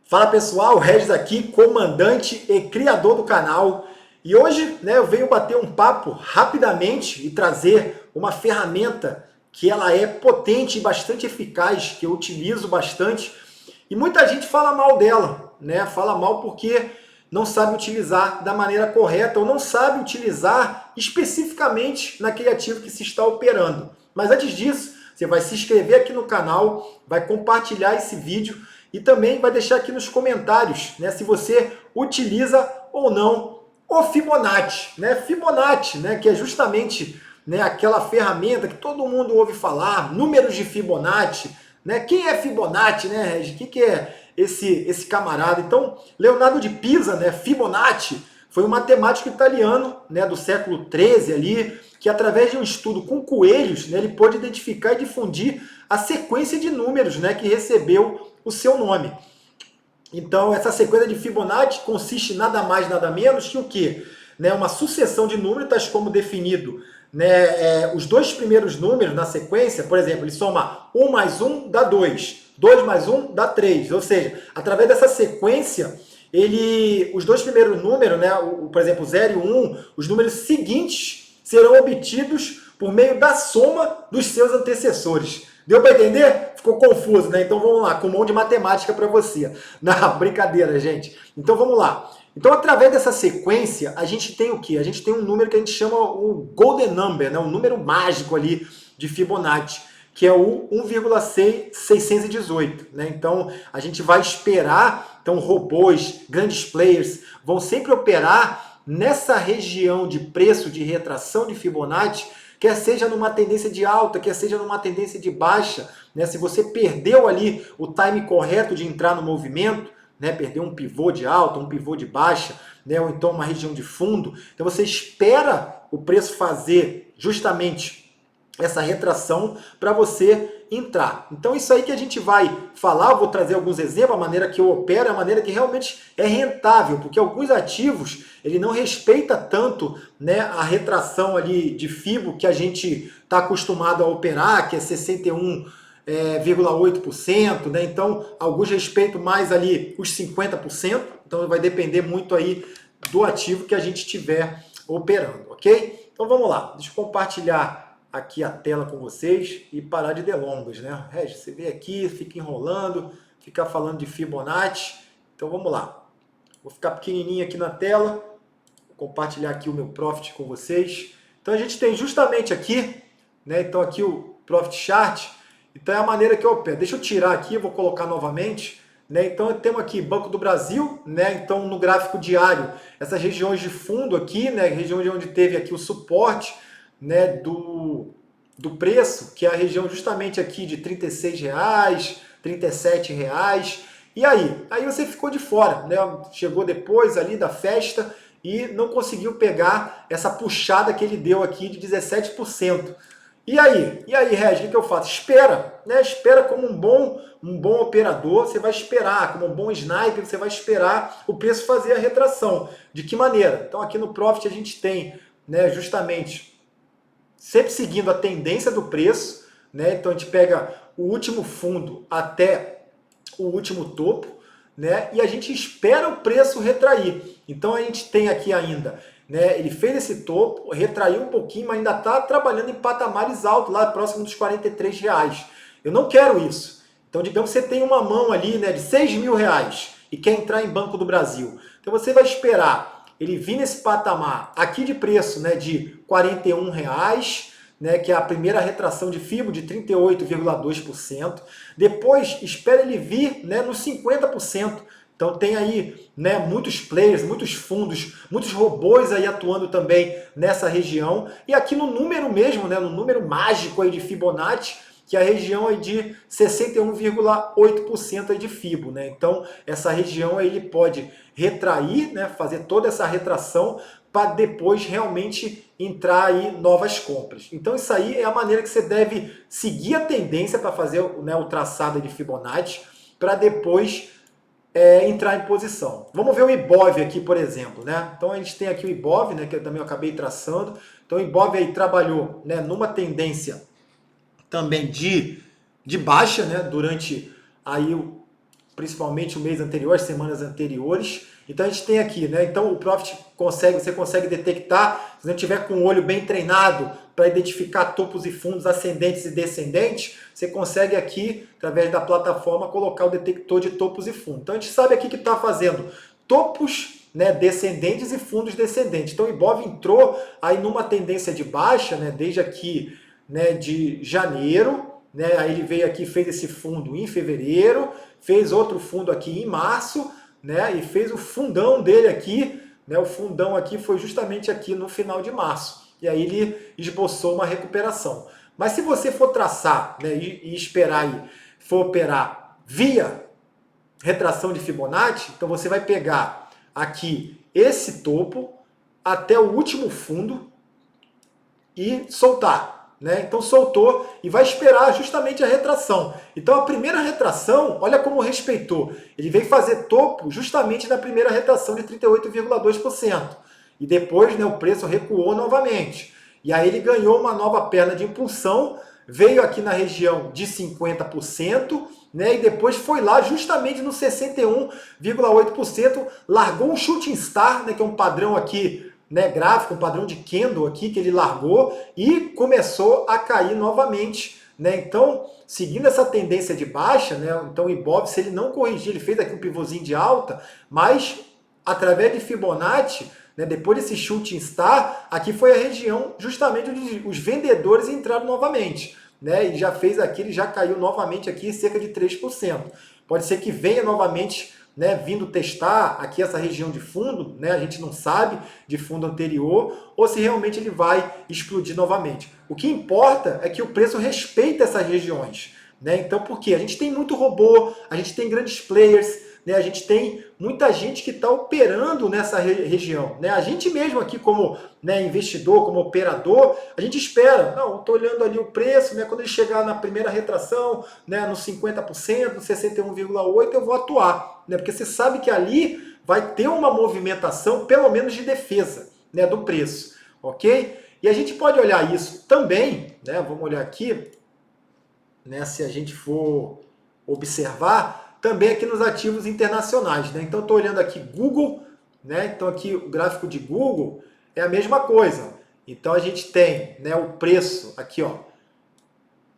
Fala pessoal, Regis aqui, comandante e criador do canal. E hoje eu venho bater um papo rapidamente e trazer uma ferramenta que ela é potente e bastante eficaz, que eu utilizo bastante. E muita gente fala mal dela, Fala mal porque não sabe utilizar da maneira correta ou não sabe utilizar especificamente naquele ativo que se está operando. Mas antes disso, você vai se inscrever aqui no canal, vai compartilhar esse vídeo e também vai deixar aqui nos comentários, se você utiliza ou não o Fibonacci, Fibonacci, que é justamente aquela ferramenta que todo mundo ouve falar, números de Fibonacci, Quem é Fibonacci, Regi? O que é esse camarada? Então, Leonardo de Pisa, Fibonacci, foi um matemático italiano, do século XIII ali, que através de um estudo com coelhos, ele pôde identificar e difundir a sequência de números, que recebeu o seu nome. Então, essa sequência de Fibonacci consiste nada mais, nada menos que o quê? Uma sucessão de números, tais como definido, os dois primeiros números na sequência, por exemplo, ele soma 1 mais 1 dá 2, 2 mais 1 dá 3, ou seja, através dessa sequência, os dois primeiros números, por exemplo, 0 e 1, os números seguintes serão obtidos por meio da soma dos seus antecessores. Deu para entender? Ficou confuso, Então vamos lá, com um monte de matemática para você. Não, brincadeira, gente. Então vamos lá. Então, através dessa sequência, a gente tem o quê? A gente tem um número que a gente chama o Golden Number, um número mágico ali de Fibonacci, que é o 1,618. Então, a gente vai esperar, então robôs, grandes players, vão sempre operar nessa região de preço de retração de Fibonacci, quer seja numa tendência de alta, quer seja numa tendência de baixa, Se você perdeu ali o time correto de entrar no movimento, perdeu um pivô de alta, um pivô de baixa, ou então uma região de fundo, então você espera o preço fazer justamente essa retração para você entrar. Então isso aí que a gente vai falar, eu vou trazer alguns exemplos, a maneira que eu opero, a maneira que realmente é rentável, porque alguns ativos, ele não respeita tanto a retração ali de FIBO que a gente está acostumado a operar, que é 61,8%, Então, alguns respeitam mais ali os 50%, então vai depender muito aí do ativo que a gente estiver operando, ok? Então vamos lá, deixa eu compartilhar aqui a tela com vocês e parar de delongas, Regis, você vem aqui, fica enrolando, fica falando de Fibonacci, então vamos lá. Vou ficar pequenininho aqui na tela, vou compartilhar aqui o meu Profit com vocês. Então a gente tem justamente aqui, então aqui o Profit Chart, então é a maneira que eu opero. Deixa eu tirar aqui, eu vou colocar novamente, Então temos aqui Banco do Brasil, Então no gráfico diário, essas regiões de fundo aqui, região onde teve aqui o suporte, do preço, que é a região justamente aqui de R$ 36,00, R$ 37,00. E aí? Aí você ficou de fora, Chegou depois ali da festa e não conseguiu pegar essa puxada que ele deu aqui de 17%. E aí? E aí, Regis, o que eu faço? Espera, Espera como um bom operador, você vai esperar, como um bom sniper, você vai esperar o preço fazer a retração. De que maneira? Então aqui no Profit a gente tem, justamente, sempre seguindo a tendência do preço, Então a gente pega o último fundo até o último topo, E a gente espera o preço retrair. Então a gente tem aqui ainda, Ele fez esse topo, retraiu um pouquinho, mas ainda está trabalhando em patamares altos, lá próximo dos R$ 43,00. Eu não quero isso. Então digamos que você tem uma mão ali, de R$ 6.000 e quer entrar em Banco do Brasil. Então você vai esperar ele vir nesse patamar aqui de preço, de R$ 41,00, que é a primeira retração de FIBO de 38,2%. Depois, espera ele vir nos 50%. Então tem aí muitos players, muitos fundos, muitos robôs aí atuando também nessa região. E aqui no número mesmo, no número mágico aí de Fibonacci, que é a região aí de 61,8% aí de FIBO, Então essa região aí ele pode retrair, fazer toda essa retração para depois realmente entrar aí novas compras. Então isso aí é a maneira que você deve seguir a tendência para fazer o traçado de Fibonacci, para depois entrar em posição. Vamos ver o Ibov aqui, por exemplo, Então a gente tem aqui o Ibov, que eu também acabei traçando. Então o Ibov aí trabalhou, numa tendência também de baixa, durante aí principalmente o mês anterior, as semanas anteriores. Então a gente tem aqui, né? Então o Profit você consegue detectar, se não tiver com o olho bem treinado para identificar topos e fundos ascendentes e descendentes, você consegue aqui, através da plataforma, colocar o detector de topos e fundos. Então a gente sabe aqui que está fazendo topos, né, descendentes e fundos descendentes. Então o Ibov entrou aí numa tendência de baixa, né, desde aqui, né, de janeiro, né, aí ele veio aqui, fez esse fundo em fevereiro, fez outro fundo aqui em março, né, e fez o fundão dele aqui, né, o fundão aqui foi justamente aqui no final de março. E aí ele esboçou uma recuperação. Mas se você for traçar, né, e esperar aí, for operar via retração de Fibonacci, então você vai pegar aqui esse topo até o último fundo e soltar. Né? Então soltou e vai esperar justamente a retração. Então a primeira retração, olha como respeitou. Ele veio fazer topo justamente na primeira retração de 38,2%. E depois, né, o preço recuou novamente. E aí ele ganhou uma nova perna de impulsão, veio aqui na região de 50%, né, e depois foi lá justamente no 61,8%, largou um shooting star, né, que é um padrão aqui, né, gráfico, um padrão de candle aqui que ele largou e começou a cair novamente, né? Então, seguindo essa tendência de baixa, né, então o Ibov, se ele não corrigir, ele fez aqui um pivôzinho de alta, mas através de Fibonacci, né, depois desse shooting star, aqui foi a região justamente onde os vendedores entraram novamente, né? E já fez aqui, ele já caiu novamente aqui cerca de 3%. Pode ser que venha novamente, né, vindo testar aqui essa região de fundo, né, a gente não sabe, de fundo anterior, ou se realmente ele vai explodir novamente. O que importa é que o preço respeita essas regiões, né? Então, por quê? A gente tem muito robô, a gente tem grandes players, né, a gente tem muita gente que está operando nessa região. Né? A gente mesmo aqui como, né, investidor, como operador, a gente espera, não, estou olhando ali o preço, né, quando ele chegar na primeira retração, né, no 50%, no 61,8%, eu vou atuar. Né, porque você sabe que ali vai ter uma movimentação, pelo menos de defesa, né, do preço. Ok? E a gente pode olhar isso também, né, vamos olhar aqui, né, se a gente for observar, também aqui nos ativos internacionais. Né? Então, estou olhando aqui Google, né? Então aqui o gráfico de Google é a mesma coisa. Então, a gente tem, né, o preço aqui, ó,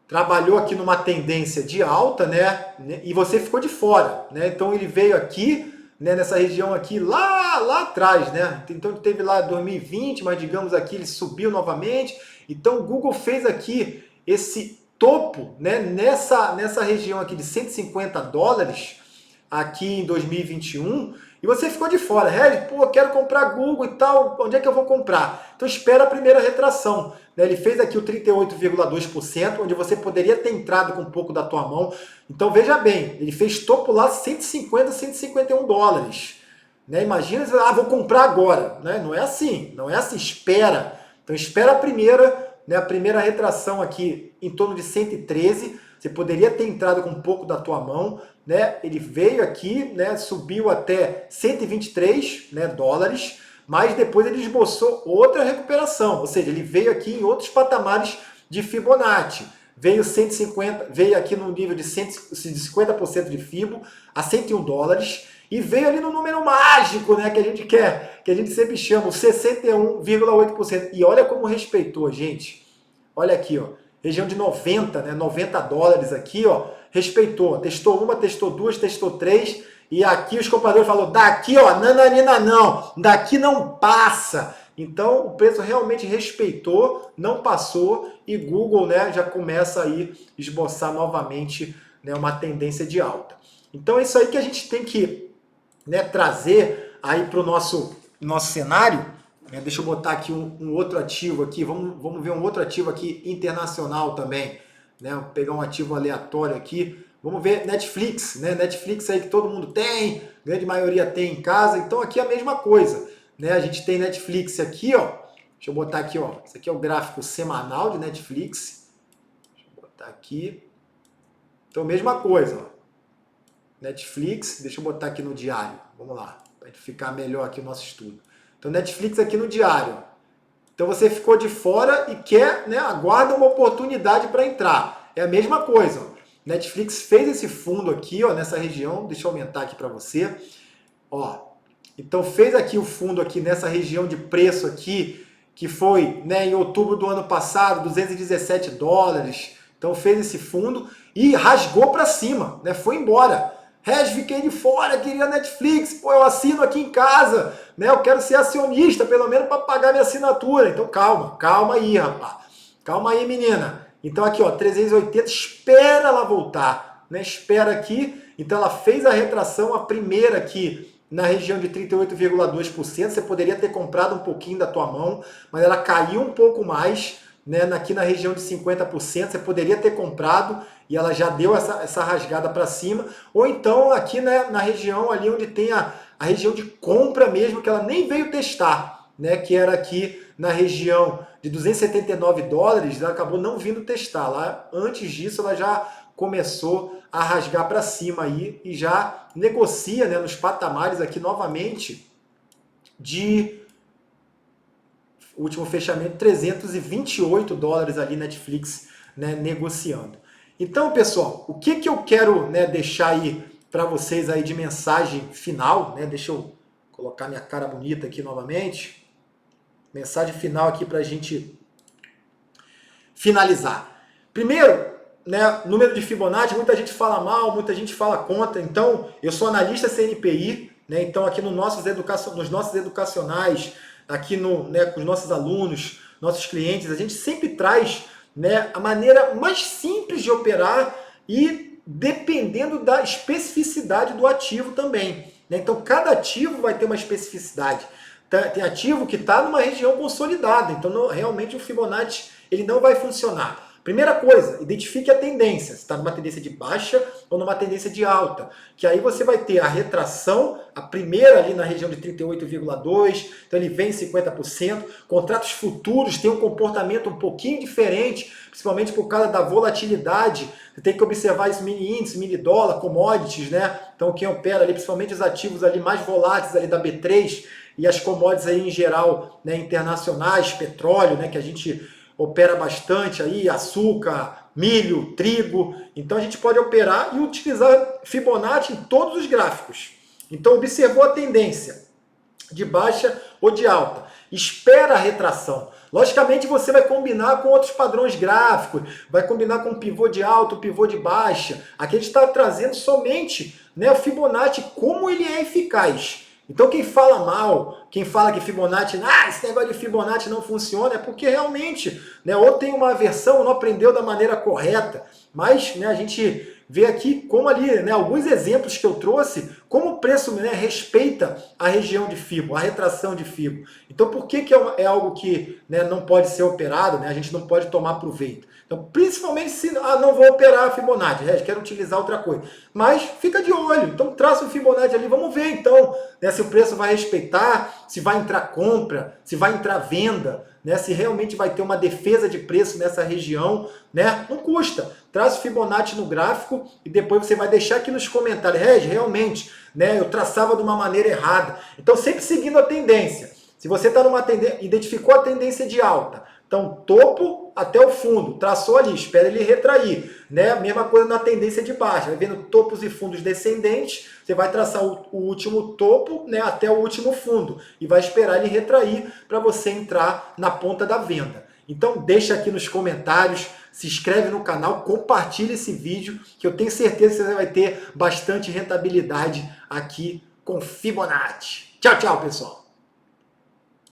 trabalhou aqui numa tendência de alta, né? E você ficou de fora. Né? Então, ele veio aqui, né, nessa região aqui, lá atrás. Né? Então, ele teve lá 2020, mas digamos aqui, ele subiu novamente. Então, o Google fez aqui esse topo, né, nessa região aqui de 150 dólares aqui em 2021 e você ficou de fora. Regis, pô, eu quero comprar Google e tal, onde é que eu vou comprar? Então espera a primeira retração. Né? Ele fez aqui o 38,2%, onde você poderia ter entrado com um pouco da tua mão. Então veja bem, ele fez topo lá 150, 151 dólares. Né? Imagina, vou comprar agora. Né? Não é assim, espera. Então espera a primeira, né, a primeira retração aqui em torno de 113, você poderia ter entrado com um pouco da tua mão, né? Ele veio aqui, né, subiu até 123, né, dólares, mas depois ele esboçou outra recuperação, ou seja, ele veio aqui em outros patamares de Fibonacci. Veio 150, veio aqui no nível de 50% de Fibo a 101 dólares e veio ali no número mágico, né, que a gente quer, que a gente sempre chama, o 61,8%. E olha como respeitou, gente. Olha aqui, ó, região de 90, né, 90 dólares aqui, ó, respeitou. Testou uma, testou duas, testou três. E aqui os compradores falaram, daqui, ó, nananina não, daqui não passa. Então o preço realmente respeitou, não passou e Google, né, já começa aí a esboçar novamente, né, uma tendência de alta. Então é isso aí que a gente tem que, né, trazer aí para o nosso cenário. Né? Deixa eu botar aqui um outro ativo aqui, vamos ver um outro ativo aqui internacional também. Né? Vou pegar um ativo aleatório aqui. Vamos ver Netflix, né? Netflix aí que todo mundo tem, grande maioria tem em casa, então aqui é a mesma coisa. Né? A gente tem Netflix aqui, ó. Deixa eu botar aqui, ó. Esse aqui é o gráfico semanal de Netflix. Deixa eu botar aqui. Então, mesma coisa, ó. Netflix, deixa eu botar aqui no diário. Vamos lá, para ficar melhor aqui o nosso estudo. Então, Netflix aqui no diário. Então, você ficou de fora e quer, né, aguarda uma oportunidade para entrar. É a mesma coisa, ó. Netflix fez esse fundo aqui, ó, nessa região, deixa eu aumentar aqui para você, ó. Então fez aqui o fundo aqui nessa região de preço aqui, que foi, né, em outubro do ano passado, 217 dólares. Então fez esse fundo e rasgou para cima, né? Foi embora. Reg, fiquei de fora, queria Netflix, pô, eu assino aqui em casa, né? Eu quero ser acionista, pelo menos para pagar minha assinatura. Então calma aí, rapaz. Calma aí, menina. Então aqui, ó, 380, espera ela voltar, né? Espera aqui. Então ela fez a retração, a primeira aqui na região de 38,2%. Você poderia ter comprado um pouquinho da tua mão, mas ela caiu um pouco mais, né? Aqui na região de 50%, você poderia ter comprado e ela já deu essa rasgada para cima. Ou então aqui, né, na região ali onde tem a região de compra mesmo, que ela nem veio testar, né? Que era aqui na região de 279 dólares, ela acabou não vindo testar. Lá, antes disso, ela já começou a rasgar para cima aí e já negocia, né, nos patamares aqui novamente de último fechamento 328 dólares ali Netflix, né, negociando. Então, pessoal, o que eu quero, né, deixar aí para vocês aí de mensagem final, né? Deixa eu colocar minha cara bonita aqui novamente. Mensagem final aqui para a gente finalizar. Primeiro, né, número de Fibonacci, muita gente fala mal, muita gente fala contra. Então, eu sou analista CNPI, né? Então aqui nos nossos educacionais, aqui né, com os nossos alunos, nossos clientes, a gente sempre traz, né, a maneira mais simples de operar e dependendo da especificidade do ativo também, né? Então cada ativo vai ter uma especificidade. Tem ativo que está numa região consolidada, então realmente o Fibonacci ele não vai funcionar. Primeira coisa, identifique a tendência, se está numa tendência de baixa ou numa tendência de alta, que aí você vai ter a retração, a primeira ali na região de 38,2%, então ele vem 50%, contratos futuros têm um comportamento um pouquinho diferente, principalmente por causa da volatilidade, você tem que observar esse mini índice, mini dólar, commodities, né? Então quem opera ali, principalmente os ativos ali mais voláteis ali da B3 e as commodities aí em geral, né, internacionais, petróleo, né, que a gente opera bastante aí, açúcar, milho, trigo. Então a gente pode operar e utilizar Fibonacci em todos os gráficos. Então observou a tendência de baixa ou de alta. Espera a retração. Logicamente você vai combinar com outros padrões gráficos, vai combinar com pivô de alta, pivô de baixa. Aqui a gente está trazendo somente, né, o Fibonacci, como ele é eficaz. Então quem fala mal, quem fala que Fibonacci, esse negócio de Fibonacci não funciona, é porque realmente, né, ou tem uma aversão, não aprendeu da maneira correta. Mas, né, a gente vê aqui como ali, né, alguns exemplos que eu trouxe, como o preço, né, respeita a região de Fibo, a retração de Fibo. Então por que é algo que, né, não pode ser operado, né, a gente não pode tomar proveito? Então, principalmente se não vou operar a Fibonacci, quero utilizar outra coisa. Mas fica de olho, então traça o Fibonacci ali, vamos ver então, né, se o preço vai respeitar, se vai entrar compra, se vai entrar venda, né, se realmente vai ter uma defesa de preço nessa região, né? Não custa. Traz o Fibonacci no gráfico e depois você vai deixar aqui nos comentários, realmente, né, eu traçava de uma maneira errada. Então, sempre seguindo a tendência. Se você está numa tendência, identificou a tendência de alta, então topo até o fundo, traçou ali, espera ele retrair, né? Mesma coisa na tendência de baixa, vai vendo topos e fundos descendentes, você vai traçar o último topo, né, até o último fundo e vai esperar ele retrair para você entrar na ponta da venda. Então deixa aqui nos comentários, se inscreve no canal, compartilha esse vídeo, que eu tenho certeza que você vai ter bastante rentabilidade aqui com Fibonacci. Tchau, tchau, pessoal!